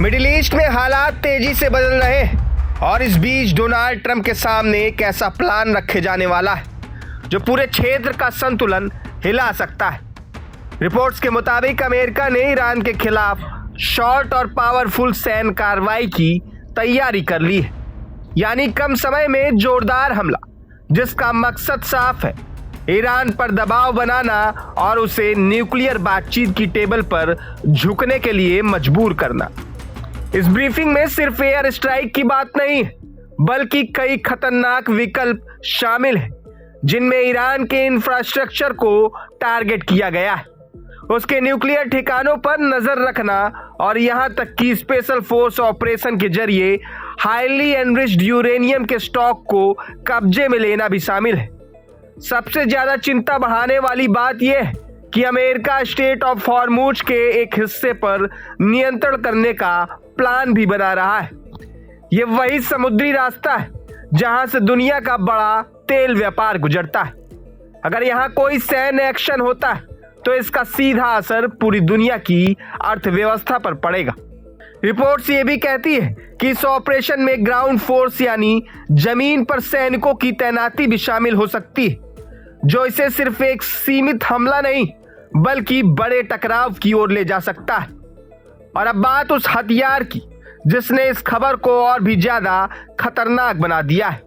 Middle east में हालात तेजी से बदल रहे हैं और इस बीच डोनाल्ड ट्रंप के सामने एक ऐसा प्लान रखे जाने वाला है जो पूरे क्षेत्र का संतुलन हिला सकता है। रिपोर्ट्स के मुताबिक अमेरिका ने ईरान के खिलाफ शॉर्ट और पावरफुल सैन्य कार्रवाई की तैयारी कर ली है, यानी कम समय में जोरदार हमला जिसका मकसद साफ है, ईरान पर दबाव बनाना और उसे न्यूक्लियर बातचीत की टेबल पर झुकने के लिए मजबूर करना। इस ब्रीफिंग में सिर्फ एयर स्ट्राइक की बात नहीं है, बल्कि कई खतरनाक विकल्प शामिल हैं, जिनमें ईरान के इंफ्रास्ट्रक्चर को टारगेट किया गया है, उसके न्यूक्लियर ठिकानों पर नजर रखना और यहां तक कि स्पेशल फोर्स ऑपरेशन के जरिए हाईली एनरिच्ड यूरेनियम के स्टॉक को कब्जे में लेना भी शामिल है। सबसे ज्यादा चिंता बढ़ाने वाली बात यह है कि अमेरिका स्टेट ऑफ हॉर्मुज के एक हिस्से पर नियंत्रण करने का प्लान भी बना रहा है। यह वही समुद्री रास्ता है जहां से दुनिया का बड़ा तेल व्यापार गुजरता है। अगर यहां कोई सैन्य एक्शन होता है तो इसका सीधा असर पूरी दुनिया की अर्थव्यवस्था पर पड़ेगा। रिपोर्ट्स ये भी कहती है कि इस ऑपरेशन में ग्राउंड फोर्स यानी जमीन पर सैनिकों की तैनाती भी शामिल हो सकती है, जो इसे सिर्फ एक सीमित हमला नहीं बल्कि बड़े टकराव की ओर ले जा सकता है। और अब बात उस हथियार की जिसने इस खबर को और भी ज्यादा खतरनाक बना दिया है।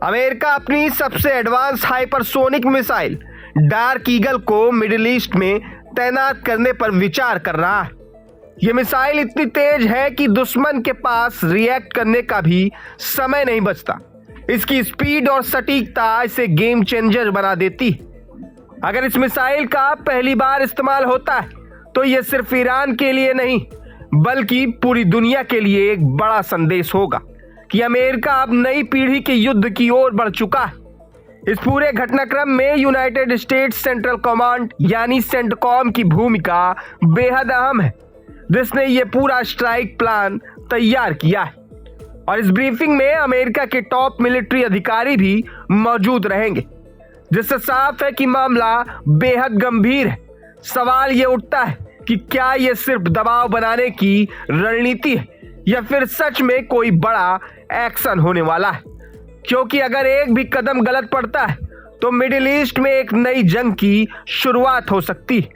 अमेरिका अपनी सबसे advance hypersonic missile dark eagle को मिडिल ईस्ट में तैनात करने पर विचार कर रहा है। यह मिसाइल इतनी तेज है कि दुश्मन के पास रिएक्ट करने का भी समय नहीं बचता। इसकी स्पीड और सटीकता इसे गेम चेंजर बना देती है। अगर इस मिसाइल का पहली बार इस्तेमाल होता है तो यह सिर्फ ईरान के लिए नहीं बल्कि पूरी दुनिया के लिए एक बड़ा संदेश होगा कि अमेरिका अब नई पीढ़ी के युद्ध की ओर बढ़ चुका है। इस पूरे घटनाक्रम में यूनाइटेड स्टेट्स सेंट्रल कमांड यानी सेंटकॉम की भूमिका बेहद अहम है, जिसने ये पूरा स्ट्राइक प्लान तैयार किया है। और इस ब्रीफिंग में अमेरिका के टॉप मिलिट्री अधिकारी भी मौजूद रहेंगे, जिससे साफ है कि मामला बेहद गंभीर है। सवाल ये उठता है कि क्या ये सिर्फ दबाव बनाने की रणनीति है या फिर सच में कोई बड़ा एक्शन होने वाला है, क्योंकि अगर एक भी कदम गलत पड़ता है तो मिडिल ईस्ट में एक नई जंग की शुरुआत हो सकती है,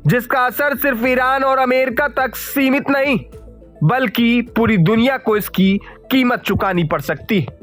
जिसका असर सिर्फ ईरान और अमेरिका तक सीमित नहीं बल्कि पूरी दुनिया को इसकी कीमत चुकानी पड़ सकती है।